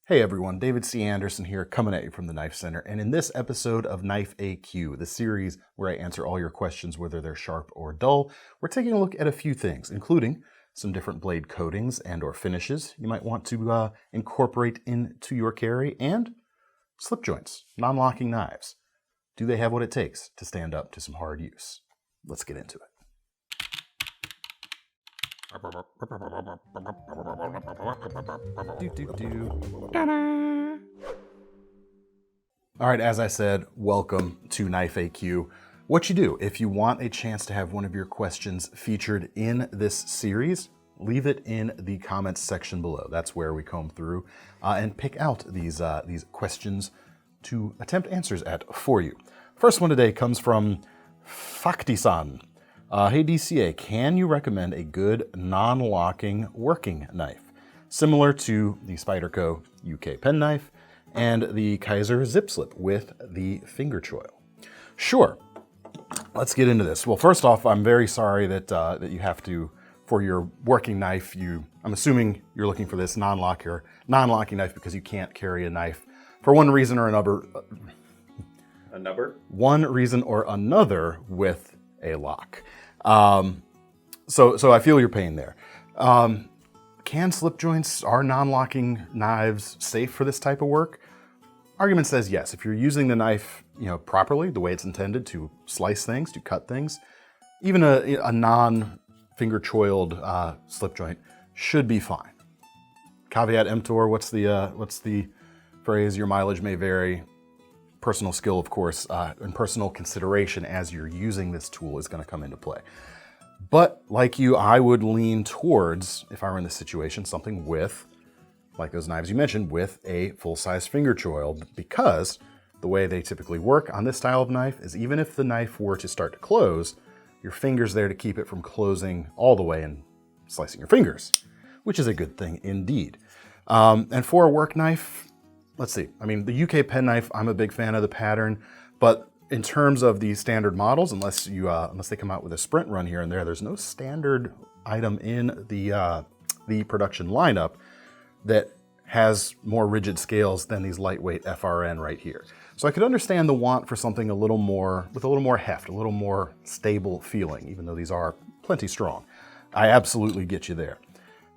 Hey everyone, David C. Anderson here, coming at you from the Knife Center, and in this episode of Knife AQ, the series where I answer all your questions whether they're sharp or dull, we're taking a look at a few things, including some different blade coatings and or finishes you might want to incorporate into your carry, and slip joints, non-locking knives. Do they have what it takes to stand up to some hard use? Let's get into it. All right, as I said, welcome to Knife AQ. What you do, if you want a chance to have one of your questions featured in this series, leave it in the comments section below. That's where we comb through and pick out these questions to attempt answers at for you. First one today comes from Fakti-san. Hey DCA, can you recommend a good non-locking working knife? Similar to the Spyderco UK pen knife and the Kaiser zip slip with the finger choil. Sure, let's get into this. Well, first off, I'm very sorry that you have to, for your working knife, I'm assuming you're looking for this non-locking knife because you can't carry a knife for one reason or another. One reason or another with a lock. So I feel your pain there. Can slip joints, are non-locking knives safe for this type of work? Argument says yes. If you're using the knife, properly, the way it's intended to slice things, to cut things, even a non-finger choiled slip joint should be fine. Caveat emptor, what's the phrase? Your mileage may vary. Personal skill, of course, and personal consideration as you're using this tool is going to come into play. But like you, I would lean towards, if I were in this situation, something with, like those knives you mentioned, with a full-size finger choil, because the way they typically work on this style of knife is even if the knife were to start to close, your finger's there to keep it from closing all the way and slicing your fingers, which is a good thing indeed. And for a work knife, let's see. I mean, the UK pen knife, I'm a big fan of the pattern, but in terms of the standard models, unless they come out with a sprint run here and there, there's no standard item in the production lineup that has more rigid scales than these lightweight FRN right here. So I could understand the want for something with a little more heft, a little more stable feeling, even though these are plenty strong. I absolutely get you there.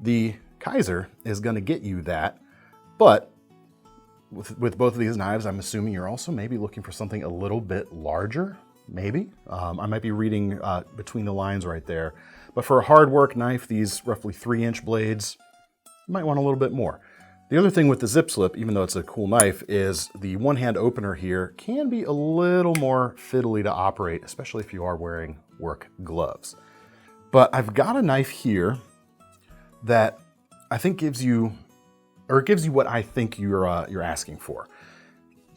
The Kaiser is going to get you that, but with both of these knives, I'm assuming you're also maybe looking for something a little bit larger, maybe. I might be reading between the lines right there. But for a hard work knife, these roughly 3-inch blades, you might want a little bit more. The other thing with the zip slip, even though it's a cool knife, is the one-hand opener here can be a little more fiddly to operate, especially if you are wearing work gloves. But I've got a knife here that I think gives you what I think you're asking for.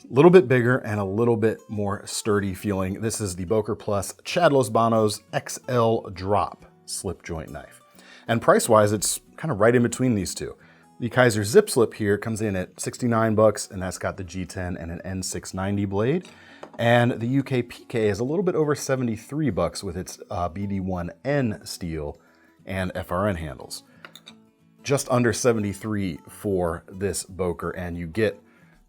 A little bit bigger and a little bit more sturdy feeling. This is the Boker Plus Chad Lozano's XL Drop slip joint knife. And price-wise, it's kind of right in between these two. The Kaiser Zip Slip here comes in at $69, and that's got the G10 and an N690 blade. And the UK PK is a little bit over $73 with its BD1N steel and FRN handles. Just under 73 for this Boker, and you get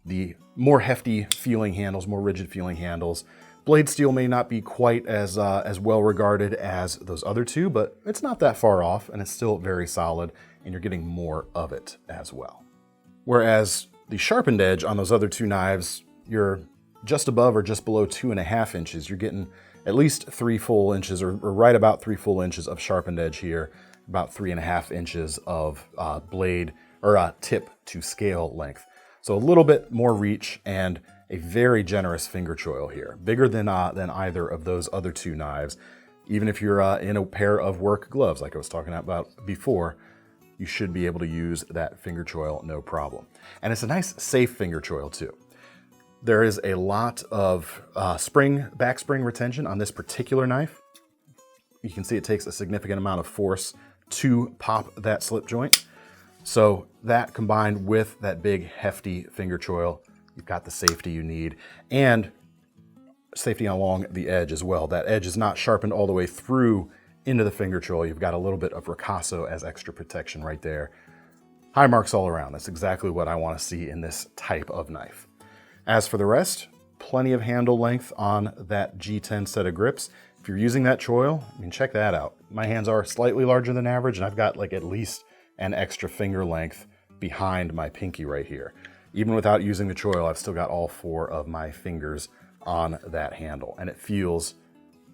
the more hefty feeling handles, more rigid feeling handles. Blade steel may not be quite as well regarded as those other two, but it's not that far off, and it's still very solid, and you're getting more of it as well. Whereas the sharpened edge on those other two knives, you're just above or just below 2.5 inches. You're getting at least 3 full inches, or right about 3 full inches of sharpened edge here. About 3.5 inches of blade or tip to scale length. So a little bit more reach and a very generous finger choil here. Bigger than either of those other two knives. Even if you're in a pair of work gloves, like I was talking about before, you should be able to use that finger choil no problem. And it's a nice, safe finger choil too. There is a lot of back spring retention on this particular knife. You can see it takes a significant amount of force to pop that slip joint. So that combined with that big hefty finger choil, you've got the safety you need, and safety along the edge as well. That edge is not sharpened all the way through into the finger choil. You've got a little bit of ricasso as extra protection right there. high marks all around. That's exactly what I want to see in this type of knife. As for the rest, plenty of handle length on that G10 set of grips. If you're using that choil, I mean, check that out. My hands are slightly larger than average, and I've got like at least an extra finger length behind my pinky right here. Even without using the choil, I've still got all 4 of my fingers on that handle, and it feels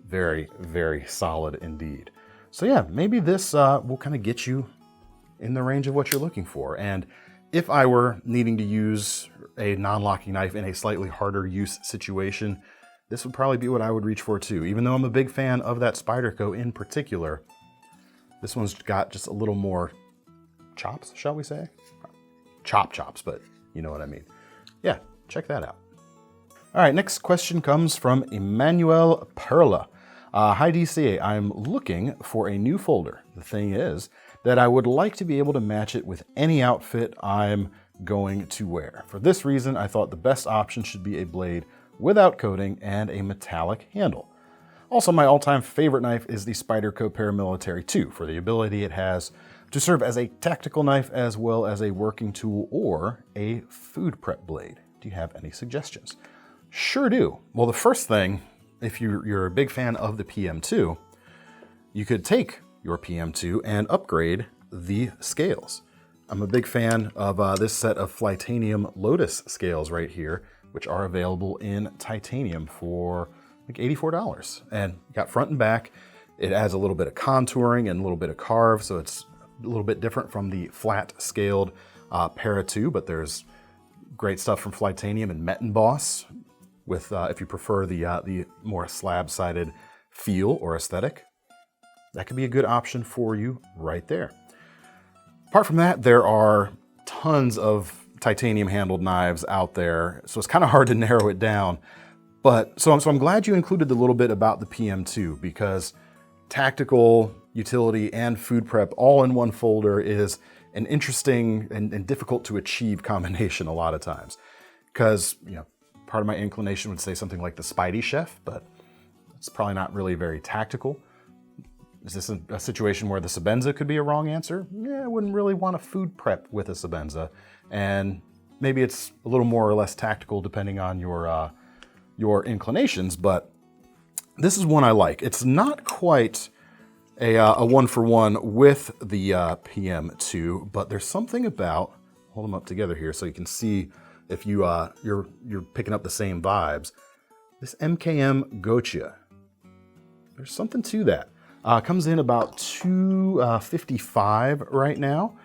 very, very solid indeed. So yeah, maybe this will kind of get you in the range of what you're looking for. And if I were needing to use a non-locking knife in a slightly harder use situation, this would probably be what I would reach for too. Even though I'm a big fan of that Spyderco in particular, this one's got just a little more chops, shall we say? Chops, but you know what I mean. Yeah, check that out. All right, next question comes from Emmanuel Perla. Hi DCA, I'm looking for a new folder. The thing is that I would like to be able to match it with any outfit I'm going to wear. For this reason, I thought the best option should be a blade without coating and a metallic handle. Also, my all-time favorite knife is the Spyderco Paramilitary 2 for the ability it has to serve as a tactical knife as well as a working tool or a food prep blade. Do you have any suggestions? Sure do. Well, the first thing, if you're a big fan of the PM2, you could take your PM2 and upgrade the scales. I'm a big fan of this set of Flytanium Lotus scales right here, which are available in titanium for like $84. And you got front and back. It adds a little bit of contouring and a little bit of carve, so it's a little bit different from the flat scaled Para 2, but there's great stuff from Flytanium and Metenboss with, if you prefer the more slab-sided feel or aesthetic. That could be a good option for you right there. Apart from that, there are tons of titanium handled knives out there, so it's kind of hard to narrow it down. But so I'm glad you included the little bit about the PM2, because tactical, utility, and food prep all in one folder is an interesting and difficult to achieve combination a lot of times. Because, you know, part of my inclination would say something like the Spidey Chef, but it's probably not really very tactical. Is this a situation where the Sebenza could be a wrong answer? Yeah, I wouldn't really want a food prep with a Sebenza. And maybe it's a little more or less tactical depending on your inclinations, but this is one I like. It's not quite a one-for-one with the PM2, but there's something about, hold them up together here so you can see if you're picking up the same vibes. This MKM Gochia, there's something to that. Comes in about $255 right now.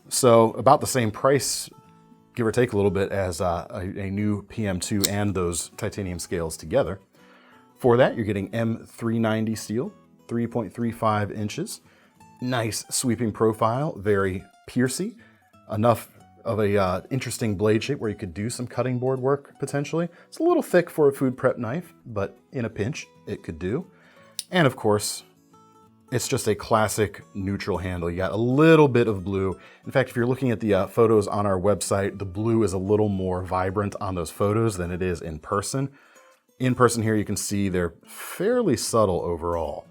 So about the same price, give or take a little bit, as a new PM2 and those titanium scales together. For that, you're getting M390 steel, 3.35 inches. Nice sweeping profile, very piercy. Enough of a interesting blade shape where you could do some cutting board work potentially. It's a little thick for a food prep knife, but in a pinch, it could do. And of course, it's just a classic neutral handle. You got a little bit of blue. In fact, if you're looking at the photos on our website, the blue is a little more vibrant on those photos than it is in person. In person here, you can see they're fairly subtle overall.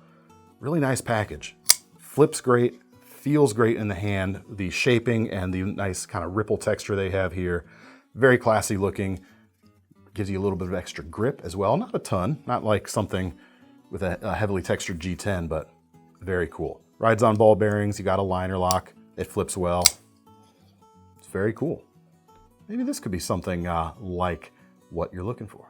Really nice package. Flips great, feels great in the hand. The shaping and the nice kind of ripple texture they have here, very classy looking. Gives you a little bit of extra grip as well. Not a ton, not like something with a heavily textured G10, but very cool. Rides on ball bearings, you got a liner lock, it flips well. It's very cool. Maybe this could be something like what you're looking for.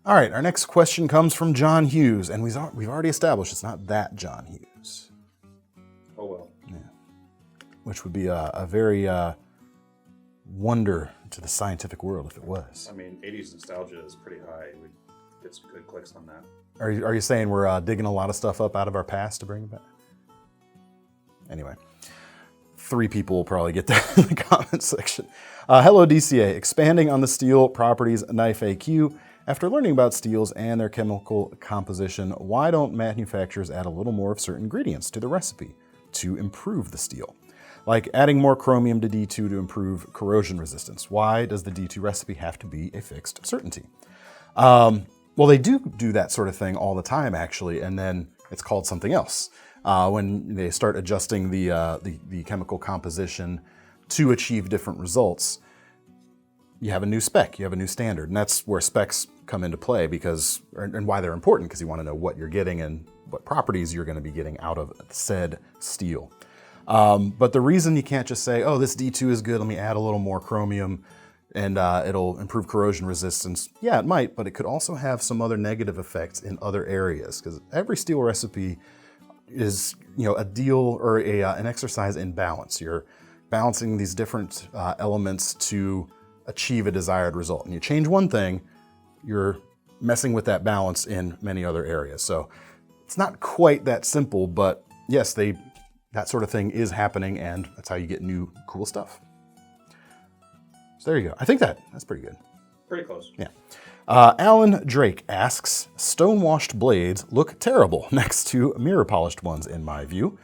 All right, our next question comes from John Hughes, and we've already established it's not that John Hughes. Oh well. Yeah. Which would be a very wonder to the scientific world if it was. I mean, 80s nostalgia is pretty high. We get some good clicks on that. Are you saying we're digging a lot of stuff up out of our past to bring it back? Anyway, 3 people will probably get that in the comment section. Hello DCA, expanding on the steel properties knife AQ. After learning about steels and their chemical composition, why don't manufacturers add a little more of certain ingredients to the recipe to improve the steel? Like adding more chromium to D2 to improve corrosion resistance. Why does the D2 recipe have to be a fixed certainty? Well, they do that sort of thing all the time, actually, and then it's called something else. When they start adjusting the chemical composition to achieve different results, you have a new spec, you have a new standard. And that's where specs come into play and why they're important, because you want to know what you're getting and what properties you're going to be getting out of said steel. But the reason you can't just say, oh, this D2 is good, let me add a little more chromium and it'll improve corrosion resistance. Yeah, it might, but it could also have some other negative effects in other areas, because every steel recipe is, a deal or an exercise in balance. You're balancing these different elements to achieve a desired result. And you change one thing, you're messing with that balance in many other areas. So it's not quite that simple, but yes, that sort of thing is happening, and that's how you get new cool stuff. So there you go. I think that's pretty good. Pretty close. Yeah. Alan Drake asks, stonewashed blades look terrible next to mirror polished ones in my view.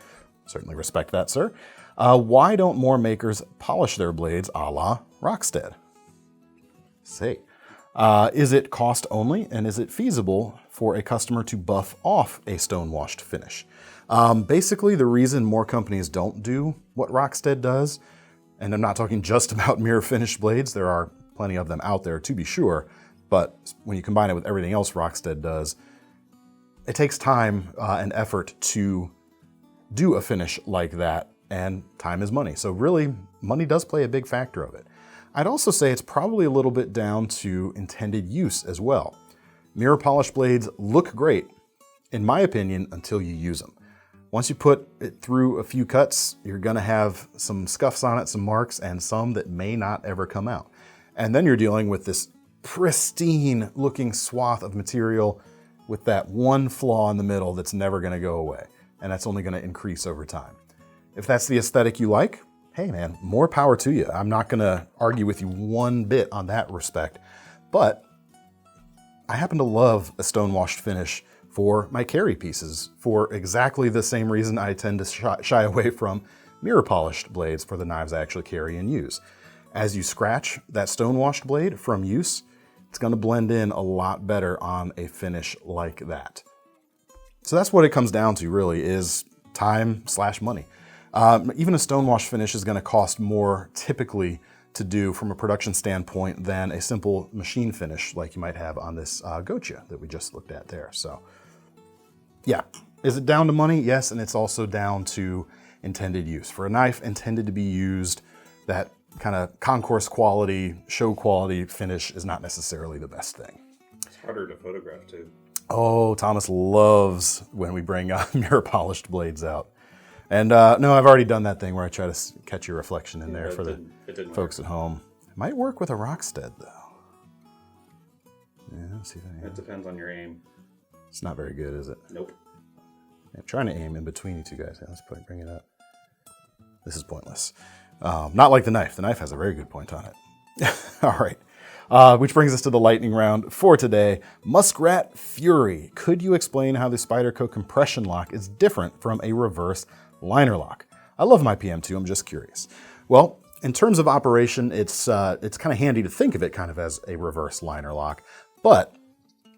Certainly respect that, sir. Why don't more makers polish their blades a la Rockstead? Say, is it cost only, and is it feasible for a customer to buff off a stonewashed finish? Basically, the reason more companies don't do what Rockstead does, and I'm not talking just about mirror finished blades, there are plenty of them out there to be sure, but when you combine it with everything else Rockstead does, it takes time and effort to do a finish like that, and time is money. So really, money does play a big factor of it. I'd also say it's probably a little bit down to intended use as well. Mirror polished blades look great, in my opinion, until you use them. Once you put it through a few cuts, you're gonna have some scuffs on it, some marks, and some that may not ever come out. And then you're dealing with this pristine looking swath of material with that one flaw in the middle that's never gonna go away. And that's only gonna increase over time. If that's the aesthetic you like, hey man, more power to you. I'm not gonna argue with you one bit on that respect, but I happen to love a stonewashed finish for my carry pieces for exactly the same reason I tend to shy away from mirror polished blades for the knives I actually carry and use. As you scratch that stonewashed blade from use, it's gonna blend in a lot better on a finish like that. So that's what it comes down to really, is time/money. Even a stonewash finish is gonna cost more typically to do from a production standpoint than a simple machine finish like you might have on this Gocha that we just looked at there. So yeah, is it down to money? Yes, and it's also down to intended use. For a knife intended to be used, that kind of concourse quality, show quality finish is not necessarily the best thing. It's harder to photograph too. Oh, Thomas loves when we bring mirror polished blades out. And no, I've already done that thing where I try to catch your reflection in there for the folks at home. It might work with a Rockstead though. Yeah, let's see if It depends on your aim. It's not very good, is it? Nope. I'm trying to aim in between you two guys. Yeah, let's bring it up. This is pointless. Not like the knife. The knife has a very good point on it. All right. Which brings us to the lightning round for today. Muskrat Fury. Could you explain how the Spyderco compression lock is different from a reverse liner lock? I love my PM2, I'm just curious. Well, in terms of operation, it's kind of handy to think of it kind of as a reverse liner lock, but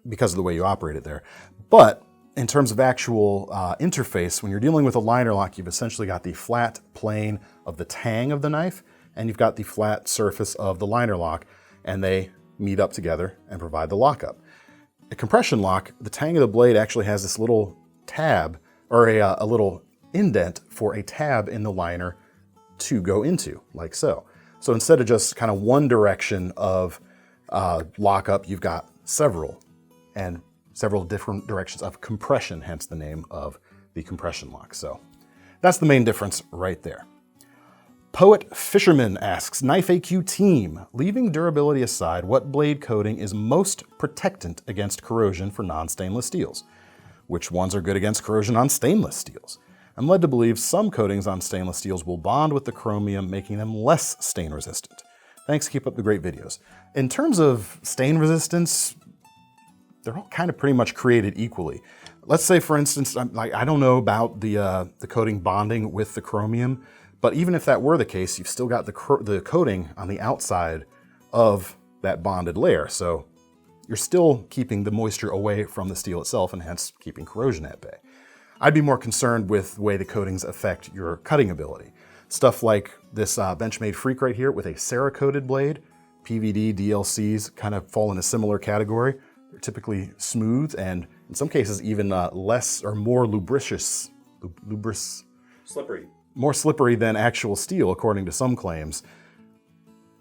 because of the way you operate it there. But in terms of actual interface, when you're dealing with a liner lock, you've essentially got the flat plane of the tang of the knife, and you've got the flat surface of the liner lock, and they meet up together and provide the lockup. A compression lock, the tang of the blade actually has this little tab, or a little indent for a tab in the liner to go into, like so. So instead of just kind of one direction of lockup, you've got several, and several different directions of compression, hence the name of the compression lock. So that's the main difference right there. Poet Fisherman asks, Knife AQ team, leaving durability aside, what blade coating is most protectant against corrosion for non-stainless steels? Which ones are good against corrosion on stainless steels? I'm led to believe some coatings on stainless steels will bond with the chromium, making them less stain resistant. Thanks, keep up the great videos. In terms of stain resistance, they're all kind of pretty much created equally. Let's say, for instance, I don't know about the coating bonding with the chromium, but even if that were the case, you've still got the coating on the outside of that bonded layer. So you're still keeping the moisture away from the steel itself and hence keeping corrosion at bay. I'd be more concerned with the way the coatings affect your cutting ability. Stuff like this Benchmade Freak right here with a Cerakoted blade. PVD, DLCs kind of fall in a similar category. They're typically smooth and in some cases even less or more lubricious. Slippery. More slippery than actual steel, according to some claims.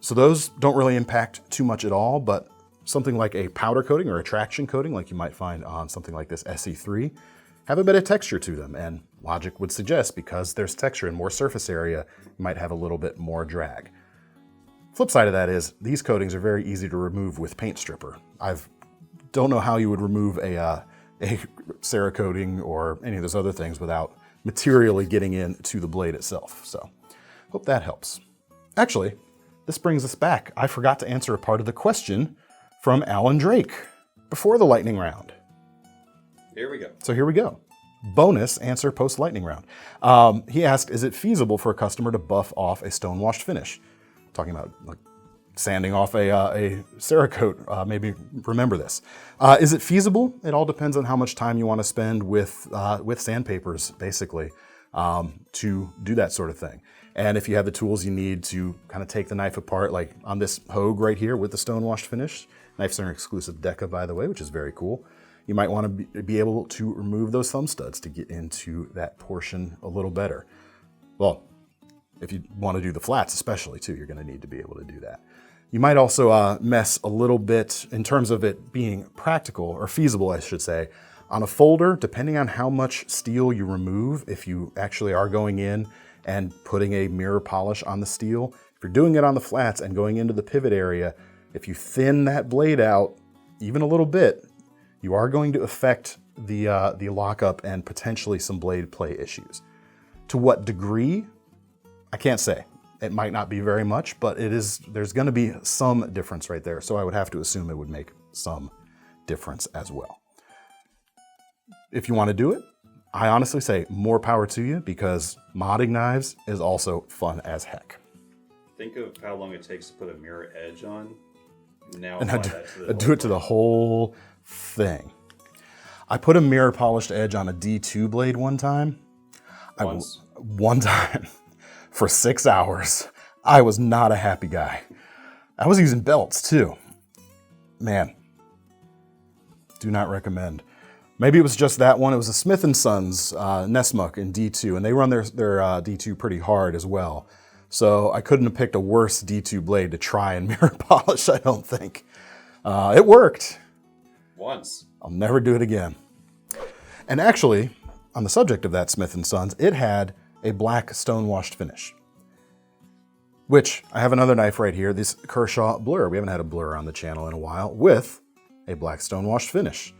So those don't really impact too much at all, but something like a powder coating or a traction coating, like you might find on something like this SE3, have a bit of texture to them. And logic would suggest because there's texture and more surface area, you might have a little bit more drag. Flip side of that is these coatings are very easy to remove with paint stripper. Don't know how you would remove a Cerakoting or any of those other things without materially getting into the blade itself. So hope that helps. Actually, this brings us back. I forgot to answer a part of the question from Alan Drake before the lightning round. Here we go. So here we go. Bonus answer post lightning round. He asked, is it feasible for a customer to buff off a Stonewashed finish? Talking about like sanding off a Cerakote, maybe remember this. Is it feasible? It all depends on how much time you want to spend with sandpapers, basically, to do that sort of thing. And if you have the tools you need to kind of take the knife apart, like on this Hogue right here with the Stonewashed finish, KnifeCenter exclusive Deca, by the way, which is very cool. You might want to be able to remove those thumb studs to get into that portion a little better. Well, if you want to do the flats especially too, you're going to need to be able to do that. You might also mess a little bit in terms of it being practical, or feasible, I should say, on a folder, depending on how much steel you remove, if you actually are going in and putting a mirror polish on the steel. If you're doing it on the flats and going into the pivot area, if you thin that blade out even a little bit, you are going to affect the lockup and potentially some blade play issues. To what degree? I can't say. It might not be very much, but there's going to be some difference right there. So I would have to assume it would make some difference as well. If you want to do it, I honestly say more power to you, because modding knives is also fun as heck. Think of how long it takes to put a mirror edge on. Now And apply do it to the whole thing. I put a mirror polished edge on a D2 blade one time. One time. For 6 hours. I was not a happy guy. I was using belts too. Man, do not recommend. Maybe it was just that one. It was a Smith & Sons Nessmuck in D2, and they run their D2 pretty hard as well. So I couldn't have picked a worse D2 blade to try and mirror polish, I don't think. It worked. Once. I'll never do it again. And actually, on the subject of that Smith & Sons, it had a black Stonewashed finish, which I have another knife right here, this Kershaw Blur. We haven't had a Blur on the channel in a while, with a black Stonewashed finish.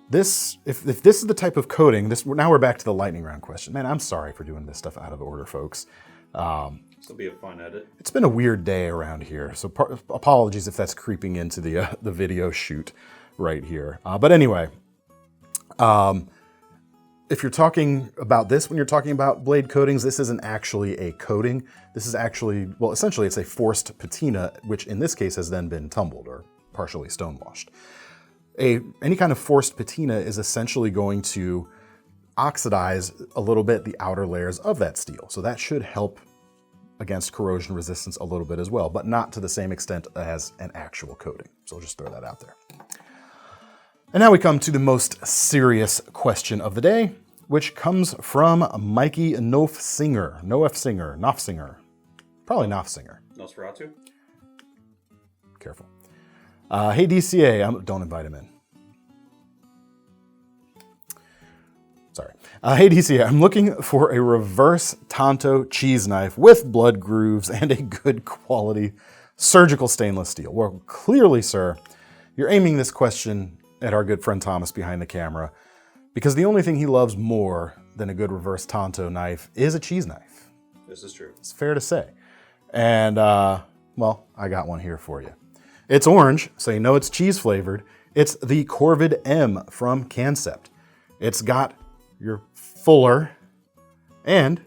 This, if this is the type of coating, now we're back to the lightning round question. Man, I'm sorry for doing this stuff out of order, folks. This will be a fun edit. It's been a weird day around here, so apologies if that's creeping into the video shoot right here. But anyway, if you're talking about this, when you're talking about blade coatings, this isn't actually a coating. This is actually, well, essentially it's a forced patina, which in this case has then been tumbled or partially stonewashed. Any kind of forced patina is essentially going to oxidize a little bit the outer layers of that steel. So that should help against corrosion resistance a little bit as well, but not to the same extent as an actual coating. So I'll just throw that out there. And now we come to the most serious question of the day, which comes from Mikey Nofsinger. Probably Nofsinger. Nosferatu? Careful. Hey DCA, don't invite him in. Sorry. Hey DCA, I'm looking for a reverse Tanto cheese knife with blood grooves and a good quality surgical stainless steel. Well, clearly, sir, you're aiming this question at our good friend Thomas behind the camera, because the only thing he loves more than a good reverse Tanto knife is a cheese knife. This is true. It's fair to say. And, well, I got one here for you. It's orange, so you know it's cheese flavored. It's the Corvid M from KnifeCenter. It's got your fuller, and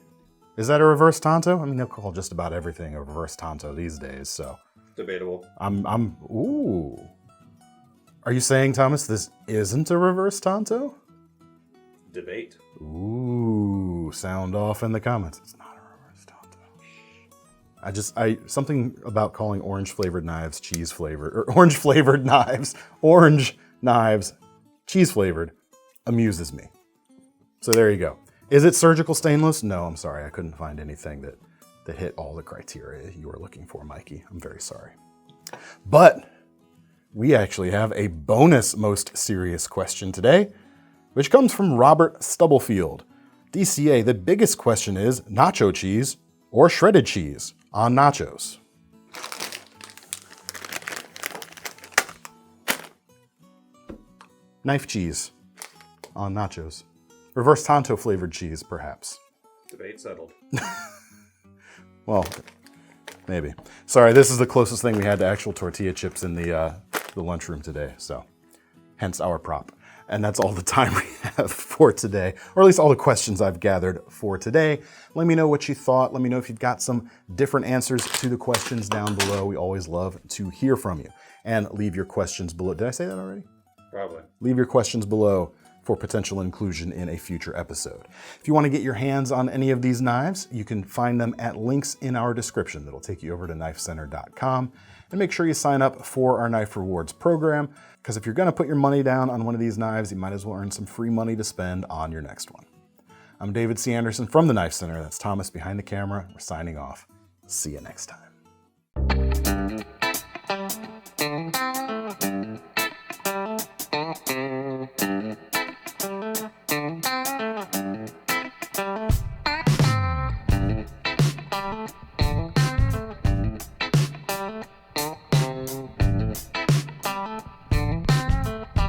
is that a reverse Tanto? I mean, they'll call just about everything a reverse Tanto these days, so. Debatable. Ooh. Are you saying, Thomas, this isn't a reverse Tanto? Debate. Ooh, sound off in the comments. It's not a reverse Tanto. Something about calling orange flavored knives cheese flavored, or orange flavored knives, orange knives, cheese flavored, amuses me. So there you go. Is it surgical stainless? No, I'm sorry. I couldn't find anything that hit all the criteria you were looking for, Mikey. I'm very sorry. But we actually have a bonus most serious question today, which comes from Robert Stubblefield. DCA, the biggest question is nacho cheese or shredded cheese on nachos? Knife cheese on nachos. Reverse Tanto flavored cheese, perhaps. Debate settled. Well, maybe. Sorry, this is the closest thing we had to actual tortilla chips in the lunchroom today, so hence our prop. And that's all the time we have for today, or at least all the questions I've gathered for today. Let me know what you thought. Let me know if you've got some different answers to the questions down below. We always love to hear from you. And leave your questions below. Did I say that already? Probably. Leave your questions below for potential inclusion in a future episode. If you want to get your hands on any of these knives, you can find them at links in our description that'll take you over to KnifeCenter.com. And make sure you sign up for our Knife Rewards program, because if you're going to put your money down on one of these knives, you might as well earn some free money to spend on your next one. I'm David C. Anderson from the Knife Center. That's Thomas behind the camera. We're signing off. See you next time.